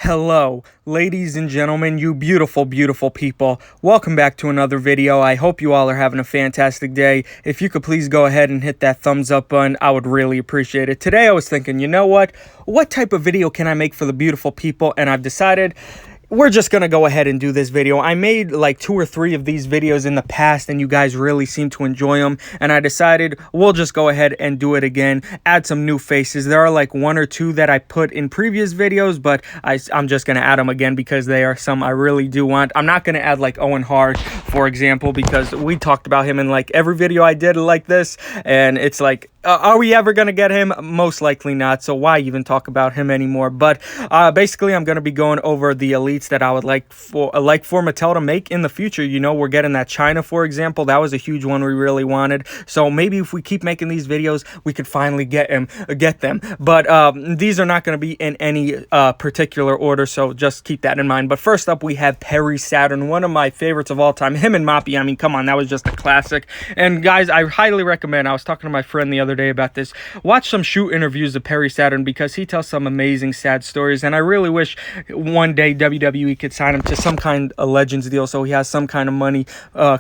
Hello, ladies and gentlemen, you beautiful, beautiful people. Welcome back to another video. I hope you all are having a fantastic day. If you could please go ahead and hit that thumbs up button, I would really appreciate it. Today I was thinking, you know what? What type of video can I make for the beautiful people? And I've decided we're just going to go ahead and do this video. I made like 2 or 3 of these videos in the past and you guys really seem to enjoy them. And I decided we'll just go ahead and do it again, add some new faces. There are like 1 or 2 that I put in previous videos, but I'm just going to add them again because they are some I really do want. I'm not going to add like Owen Hart, for example, because we talked about him in like every video I did like this. And it's like, are we ever going to get him? Most likely not. So why even talk about him anymore? But basically, I'm going to be going over the elites that I would like for Mattel to make in the future. You know, we're getting that China, for example. That was a huge one we really wanted. So maybe if we keep making these videos, we could finally get them. But these are not going to be in any particular order. So just keep that in mind. But first up, we have Saturn, one of my favorites of all time. Him and Moppy. I mean, come on, that was just a classic. And guys, I highly recommend. I was talking to my friend the other day about this. Watch some shoot interviews of Saturn because he tells some amazing sad stories, and I really wish one day WWE could sign him to some kind of Legends deal so he has some kind of money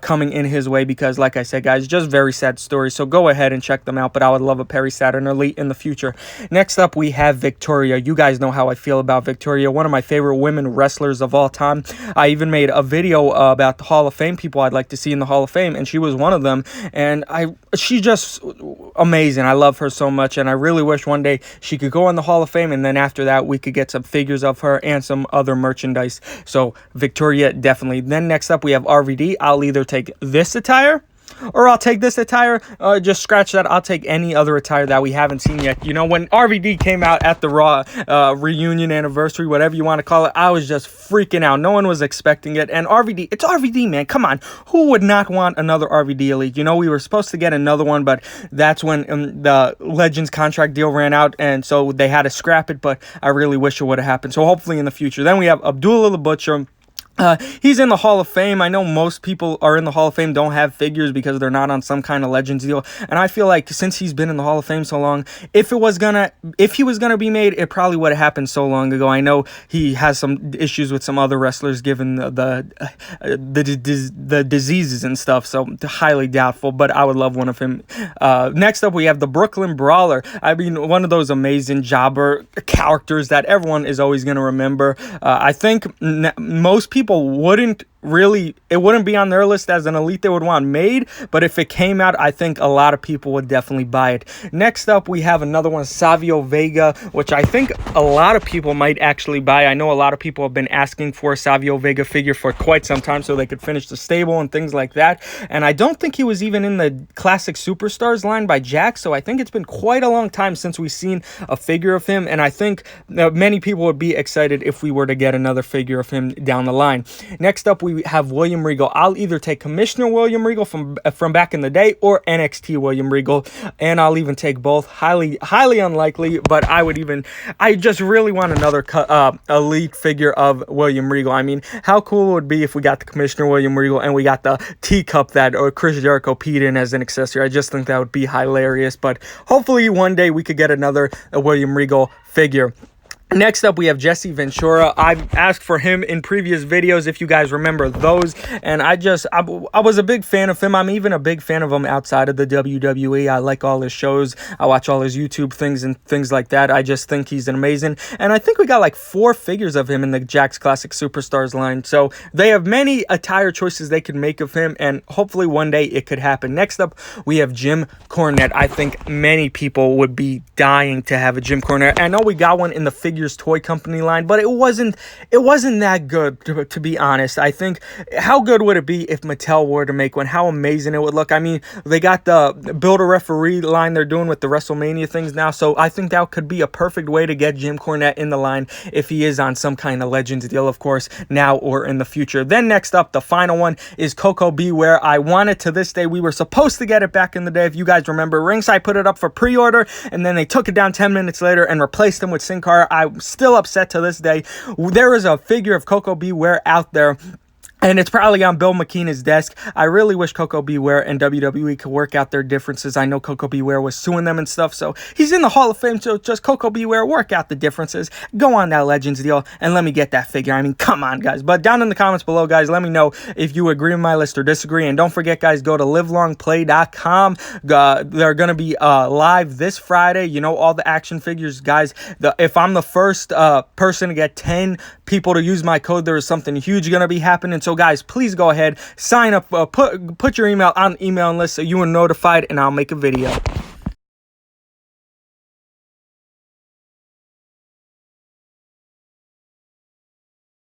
coming in his way, because like I said, guys, just very sad stories. So go ahead and check them out, but I would love a Saturn elite in the future. Next up, we have Victoria. You guys know how I feel about Victoria, one of my favorite women wrestlers of all time. I even made a video about the Hall of Fame people I'd like to see in the Hall of Fame, and she was one of them, and she's just amazing. I love her so much, and I really wish one day she could go in the Hall of Fame, and then after that we could get some figures of her and some other merchandise. So Victoria, definitely. Then next up, we have RVD. I'll either take this attire or I'll take this attire. Just scratch that. I'll take any other attire that we haven't seen yet. You know, when RVD came out at the Raw reunion anniversary, whatever you want to call it, I was just freaking out. No one was expecting it. And RVD, it's RVD, man. Come on. Who would not want another RVD elite? You know, we were supposed to get another one, but that's when the Legends contract deal ran out, and so they had to scrap it, but I really wish it would have happened. So hopefully in the future. Then we have Abdullah the Butcher. He's in the Hall of Fame. I know most people are in the Hall of Fame don't have figures because they're not on some kind of Legends deal. And I feel like since he's been in the Hall of Fame so long, if he was gonna be made, it probably would have happened so long ago. I know he has some issues with some other wrestlers given the diseases and stuff, so highly doubtful, but I would love one of him. Next up, we have the Brooklyn Brawler. I mean, one of those amazing jobber characters that everyone is always going to remember. I think most people wouldn't be on their list as an elite they would want made, but if it came out, I think a lot of people would definitely buy it. Next up, we have another one, Savio Vega, which I think a lot of people might actually buy. I know a lot of people have been asking for a Savio Vega figure for quite some time so they could finish the stable and things like that, and I don't think he was even in the Classic Superstars line by Jack, so I think it's been quite a long time since we've seen a figure of him, and I think many people would be excited if we were to get another figure of him down the line. Next up, we have William Regal. I'll either take Commissioner William Regal from back in the day or NXT William Regal, and I'll even take both. Highly unlikely, but I just really want another elite figure of William Regal. I mean, how cool it would be if we got the Commissioner William Regal and we got the teacup that Chris Jericho peed in as an accessory. I just think that would be hilarious, but hopefully one day we could get another William Regal figure. Next up, we have Jesse Ventura. I've asked for him in previous videos, if you guys remember those, and I was a big fan of him. I'm even a big fan of him outside of the WWE. I like all his shows. I watch all his YouTube things and things like that. I just think he's amazing, and I think we got like 4 figures of him in the Jack's Classic Superstars line, so they have many attire choices they could make of him, and hopefully one day it could happen. Next up, we have Jim Cornette. I think many people would be dying to have a Jim Cornette. I know we got one in the figure toy company line, but it wasn't that good, to be honest. I think, how good would it be if Mattel were to make one? How amazing it would look. I mean, they got the Build-A-Referee line they're doing with the WrestleMania things now, so I think that could be a perfect way to get Jim Cornette in the line if he is on some kind of Legends deal, of course, now or in the future. Then next up, the final one is Coco Beware. I want it to this day. We were supposed to get it back in the day, if you guys remember. Ringside put it up for pre-order, and then they took it down 10 minutes later and replaced him with Sin Cara. I'm still upset to this day. There is a figure of Coco Beware out there And it's probably on Bill McKeena's desk. I really wish Coco Beware and WWE could work out their differences. I know Coco Beware was suing them and stuff, so he's in the Hall of Fame, so just Coco Beware, work out the differences. Go on that Legends deal, and let me get that figure. I mean, come on, guys. But down in the comments below, guys, let me know if you agree with my list or disagree. And don't forget, guys, go to livelongplay.com. They're going to be live this Friday. You know, all the action figures, guys. If I'm the first person to get 10 people to use my code, there is something huge going to be happening. So guys, please go ahead, sign up, put your email on the email list so you are notified, and I'll make a video.